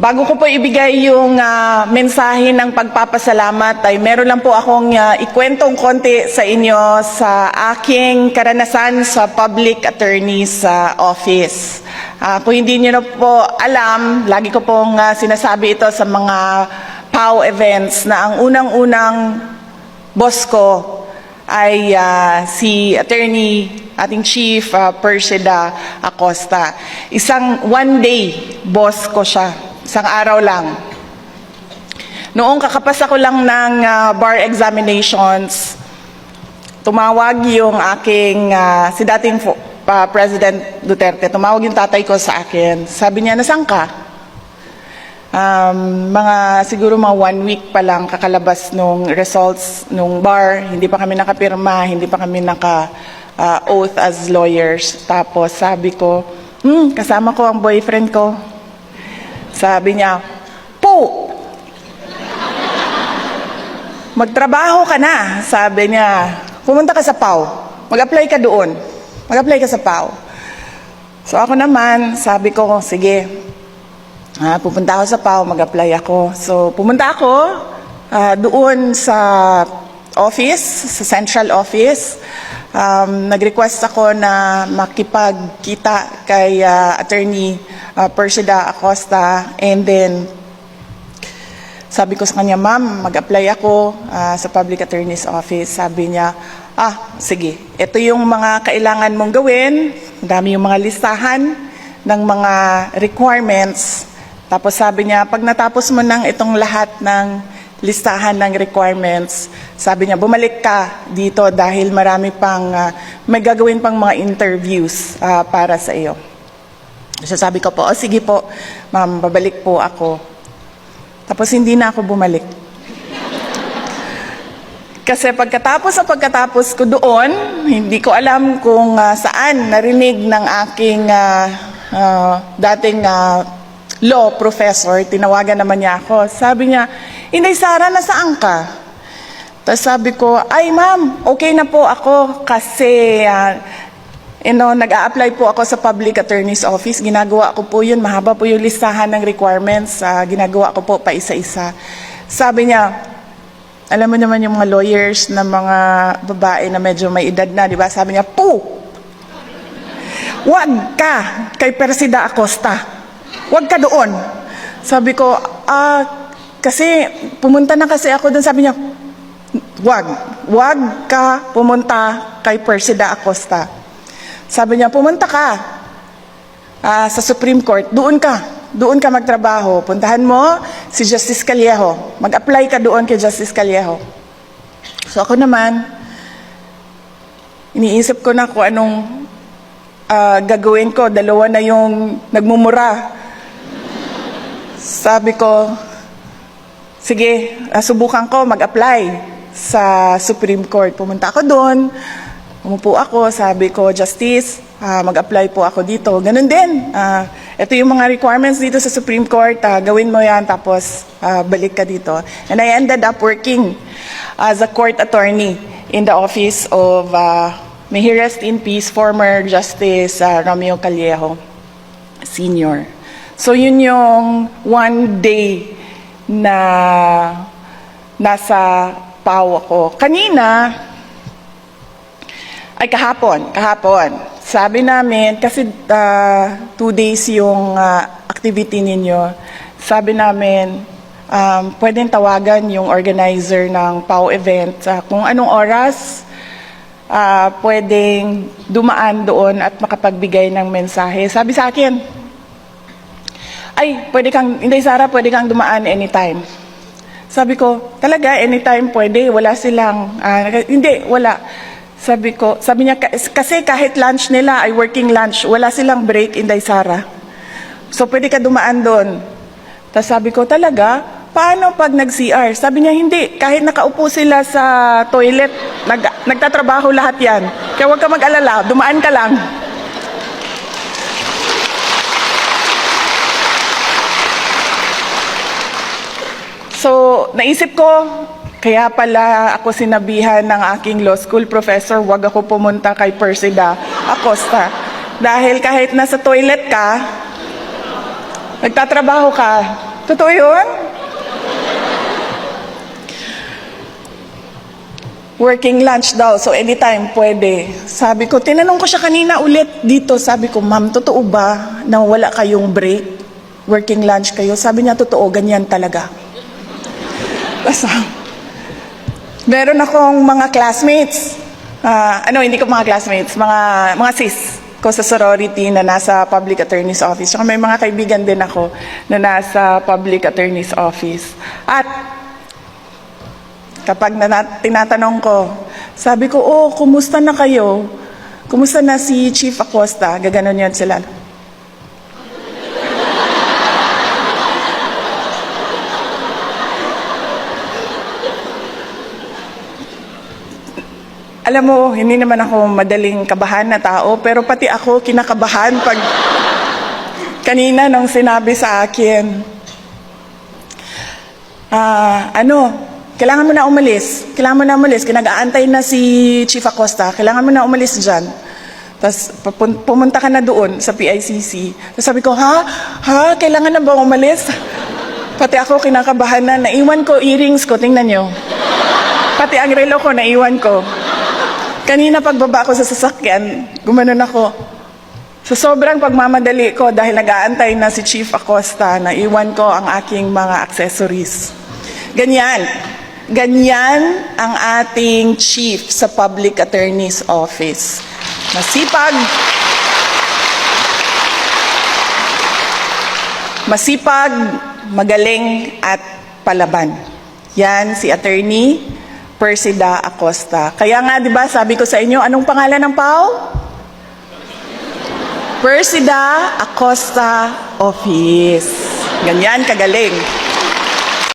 Bago ko po ibigay yung mensahe ng pagpapasalamat ay meron lang po akong ikwentong konti sa inyo sa aking karanasan sa Public Attorney's Office. Kung hindi niyo na po alam, lagi ko pong sinasabi ito sa mga PAO events na ang unang-unang boss ko ay si Attorney, ating Chief Persida Acosta. Isang one-day boss ko siya. Isang araw lang. Noong kakapasa ko lang ng bar examinations, tumawag yung aking, si dating President Duterte, tumawag yung tatay ko sa akin. Sabi niya, nasaan ka? Siguro mga 1 week pa lang kakalabas nung results nung bar, hindi pa kami nakapirma, hindi pa kami naka-oath as lawyers. Tapos sabi ko, kasama ko ang boyfriend ko. Sabi niya, po! Magtrabaho ka na. Sabi niya, pumunta ka sa PAO. Mag-apply ka doon. Mag-apply ka sa PAO. So ako naman, sabi ko, sige. Pupunta ako sa PAO, mag-apply ako. So pumunta ako doon sa office, sa central office. Nag-request ako na makipagkita kay Attorney Persida Acosta, and then sabi ko sa kanya, ma'am, mag-apply ako sa Public Attorney's Office. Sabi niya, sige, ito yung mga kailangan mong gawin, dami yung mga listahan ng mga requirements. Tapos sabi niya, pag natapos mo ng itong lahat ng listahan ng requirements, sabi niya, bumalik ka dito dahil marami pang, may gagawin pang mga interviews para sa iyo. So sabi ko po, sige po, ma'am, babalik po ako. Tapos hindi na ako bumalik. Kasi pagkatapos ko doon, hindi ko alam kung saan narinig ng aking dating law professor, tinawagan naman niya ako. Sabi niya, Inday Sara, nasaan ka? Tapos sabi ko, ay ma'am, okay na po ako kasi nag-a-apply po ako sa Public Attorney's Office. Ginagawa ko po yun, mahaba po yung listahan ng requirements. Ginagawa ko po pa isa-isa. Sabi niya, alam mo naman yung mga lawyers na mga babae na medyo may edad na, di ba? Sabi niya, wag ka kay Persida Acosta. Wag ka doon. Sabi ko, kasi pumunta na kasi ako doon. Sabi niya, wag ka pumunta kay Persida Acosta. Sabi niya, pumunta ka sa Supreme Court, doon ka magtrabaho. Puntahan mo si Justice Callejo. Mag-apply ka doon kay Justice Callejo. So ako naman, iniisip ko na kung anong gagawin ko. Dalawa na yung nagmumura. Sabi ko, sige, subukan ko mag-apply sa Supreme Court. Pumunta ako doon. Umupo ako, sabi ko, Justice, mag-apply po ako dito. Ganun din. Ito yung mga requirements dito sa Supreme Court. Gawin mo yan, tapos balik ka dito. And I ended up working as a court attorney in the office of, may he rest in peace, former Justice Romeo Callejo, Sr. So yun yung one day na nasa PAO ako. Kanina, kahapon. Sabi namin, kasi 2 days yung activity ninyo, sabi namin, pwedeng tawagan yung organizer ng PAO event kung anong oras pwedeng dumaan doon at makapagbigay ng mensahe. Sabi sa akin, Inday Sara, pwede kang dumaan anytime. Sabi ko, talaga, anytime pwede, wala silang, hindi, wala. Sabi niya, kasi kahit lunch nila ay working lunch, wala silang break, Inday Sara. So pwede ka dumaan doon. Tapos sabi ko, talaga? Paano pag nag-CR? Sabi niya, hindi. Kahit nakaupo sila sa toilet, nagtatrabaho lahat yan. Kaya huwag ka mag-alala, dumaan ka lang. So naisip ko, kaya pala ako sinabihan ng aking law school professor, wag ako pumunta kay Persida Acosta. Dahil kahit nasa toilet ka, nagtatrabaho ka, Totoo yun? Working lunch daw, so anytime pwede. Sabi ko, tinanong ko siya kanina ulit dito. Sabi ko, ma'am, totoo ba na wala kayong break? Working lunch kayo? Sabi niya, totoo, ganyan talaga. Tapos, meron akong mga classmates. Hindi ko mga classmates, mga sis ko sa sorority na nasa public attorney's office. Saka may mga kaibigan din ako na nasa public attorney's office. At kapag tinatanong ko, sabi ko, kumusta na kayo? Kumusta na si Chief Acosta? Gaganon yan sila. Alam mo, hindi naman ako madaling kabahan na tao, pero pati ako kinakabahan pag kanina nung sinabi sa akin, kailangan mo na umalis. Kailangan mo na umalis. Kinag-aantay na si Chief Acosta. Kailangan mo na umalis dyan. Tapos pumunta ka na doon sa PICC. Tapos sabi ko, kailangan na ba umalis? Pati ako kinakabahan na. Naiwan ko earrings ko. Tingnan nyo. Pati ang relo ko, naiwan ko. Kanina pagbaba ko sa sasakyan, gumanon ako. Sa sobrang pagmamadali ko dahil nag-aantay na si Chief Acosta, naiwan ko ang aking mga accessories. Ganyan ang ating chief sa Public Attorney's Office. Masipag, magaling at palaban. Yan si Attorney Persida Acosta. Kaya nga, di ba, sabi ko sa inyo, anong pangalan ng PAO? Persida Acosta Office. Ganyan kagaling.